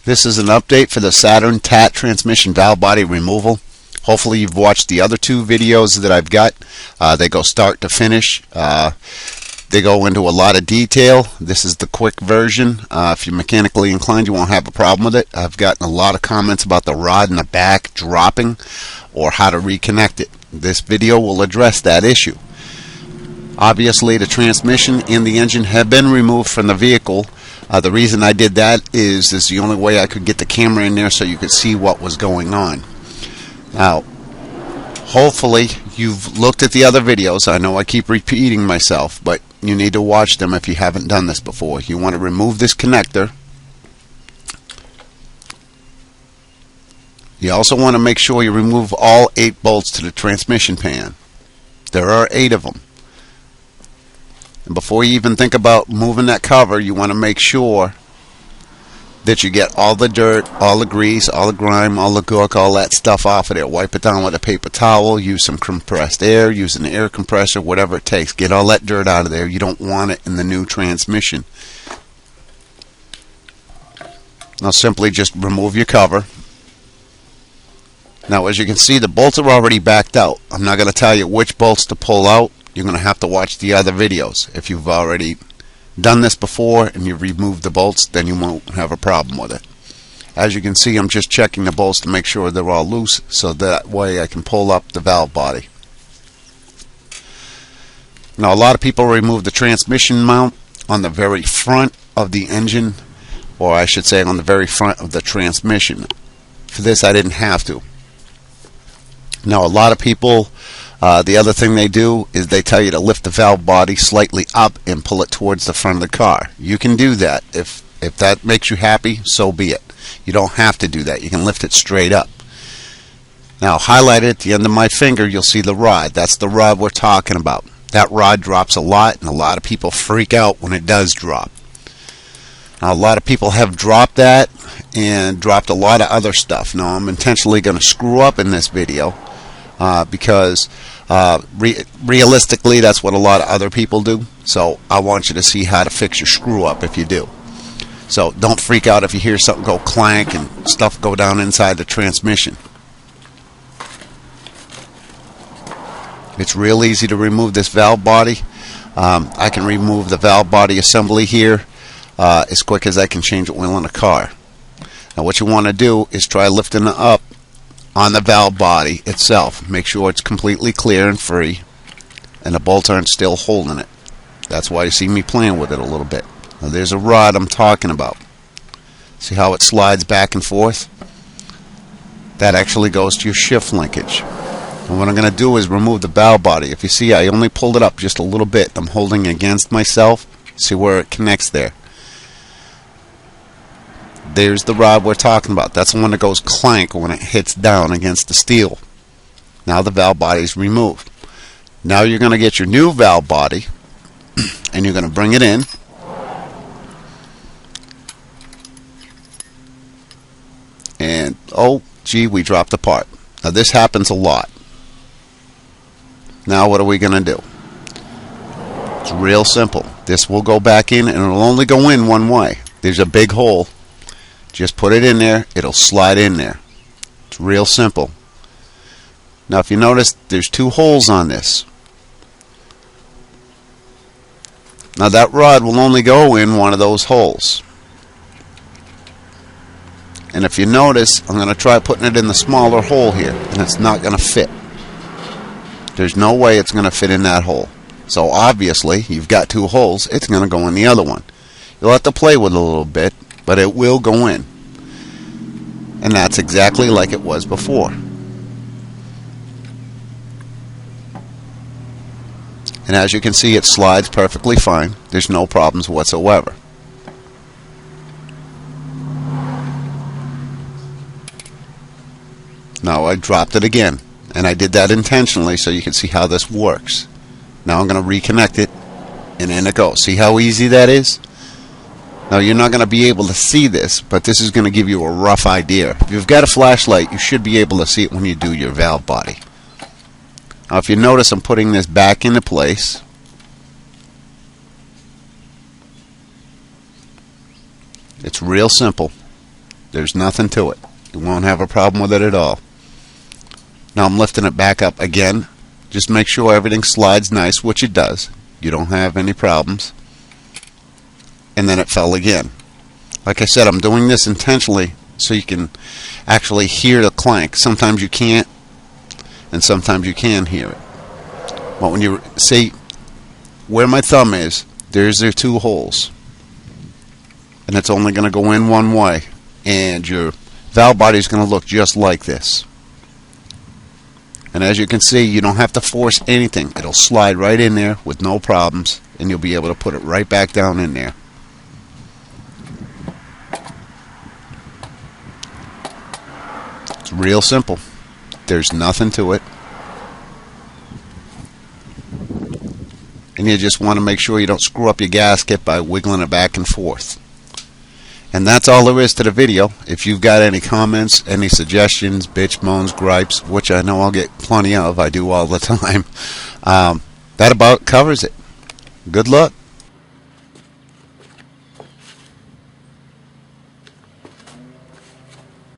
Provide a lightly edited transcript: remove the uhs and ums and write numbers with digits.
This is an update for the Saturn TAAT transmission valve body removal. Hopefully you've watched the other two videos that I've got. They go start to finish. They go into a lot of detail. This is the quick version. If you're mechanically inclined, you won't have a problem with it. I've gotten a lot of comments about the rod in the back dropping or how to reconnect it. This video will address that issue. Obviously, the transmission and the engine have been removed from the vehicle. The reason I did that is the only way I could get the camera in there so you could see what was going on. Now, hopefully you've looked at the other videos. I know I keep repeating myself, but you need to watch them if you haven't done this before. You want to remove this connector. You also want to make sure you remove all 8 bolts to the transmission pan. There are 8 of them. And before you even think about moving that cover, you want to make sure that you get all the dirt, all the grease, all the grime, all the gunk, all that stuff off of there. Wipe it down with a paper towel, use some compressed air, use an air compressor, whatever it takes. Get all that dirt out of there. You don't want it in the new transmission. Now simply just remove your cover. Now as you can see, the bolts are already backed out. I'm not going to tell you which bolts to pull out. You're going to have to watch the other videos. If you've already done this before and you've removed the bolts, then you won't have a problem with it. As you can see, I'm just checking the bolts to make sure they're all loose, so that way I can pull up the valve body. Now a lot of people remove the transmission mount on the very front of the engine, or I should say on the very front of the transmission. For this I didn't have to. Now a lot of people, the other thing they do is they tell you to lift the valve body slightly up and pull it towards the front of the car. You can do that. If that makes you happy, so be it. You don't have to do that. You can lift it straight up. Now highlighted at the end of my finger, you'll see the rod. That's the rod we're talking about. That rod drops a lot, and a lot of people freak out when it does drop. Now a lot of people have dropped that and dropped a lot of other stuff. Now I'm intentionally going to screw up in this video because realistically that's what a lot of other people do. So I want you to see how to fix your screw up if you do. So don't freak out if you hear something go clank and stuff go down inside the transmission. It's real easy to remove this valve body. I can remove the valve body assembly here as quick as I can change the oil in the car. Now what you want to do is try lifting it up on the valve body itself. Make sure it's completely clear and free and the bolts aren't still holding it. That's why you see me playing with it a little bit. Now there's a rod I'm talking about. See how it slides back and forth? That actually goes to your shift linkage. And what I'm going to do is remove the valve body. If you see, I only pulled it up just a little bit. I'm holding against myself. See where it connects there. There's the rod we're talking about. That's the one that goes clank when it hits down against the steel. Now the valve body is removed. Now you're going to get your new valve body and you're going to bring it in. And oh gee, we dropped a part. Now this happens a lot. Now what are we going to do? It's real simple. This will go back in and it'll only go in one way. There's a big hole. Just put it in there, it'll slide in there. It's real simple. Now if you notice, there's 2 holes on this. Now that rod will only go in one of those holes. And if you notice, I'm going to try putting it in the smaller hole here, and it's not going to fit. There's no way it's going to fit in that hole. So obviously, you've got 2 holes, it's going to go in the other one. You'll have to play with it a little bit, but it will go in. And that's exactly like it was before. And as you can see, it slides perfectly fine. There's no problems whatsoever. Now I dropped it again, and I did that intentionally so you can see how this works. Now I'm going to reconnect it, and in it goes. See how easy that is? Now you're not going to be able to see this, but this is going to give you a rough idea. If you've got a flashlight, you should be able to see it when you do your valve body. Now if you notice, I'm putting this back into place. It's real simple. There's nothing to it. You won't have a problem with it at all. Now I'm lifting it back up again. Just make sure everything slides nice, which it does. You don't have any problems. And then it fell again. Like I said, I'm doing this intentionally so you can actually hear the clank. Sometimes you can't, and sometimes you can hear it. But when you see where my thumb is, there's their two holes. And it's only going to go in one way. And your valve body is going to look just like this. And as you can see, you don't have to force anything. It'll slide right in there with no problems, and you'll be able to put it right back down in there. It's real simple. There's nothing to it. And you just want to make sure you don't screw up your gasket by wiggling it back and forth. And that's all there is to the video. If you've got any comments, any suggestions, bitch, moans, gripes, which I know I'll get plenty of, I do all the time, that about covers it. Good luck.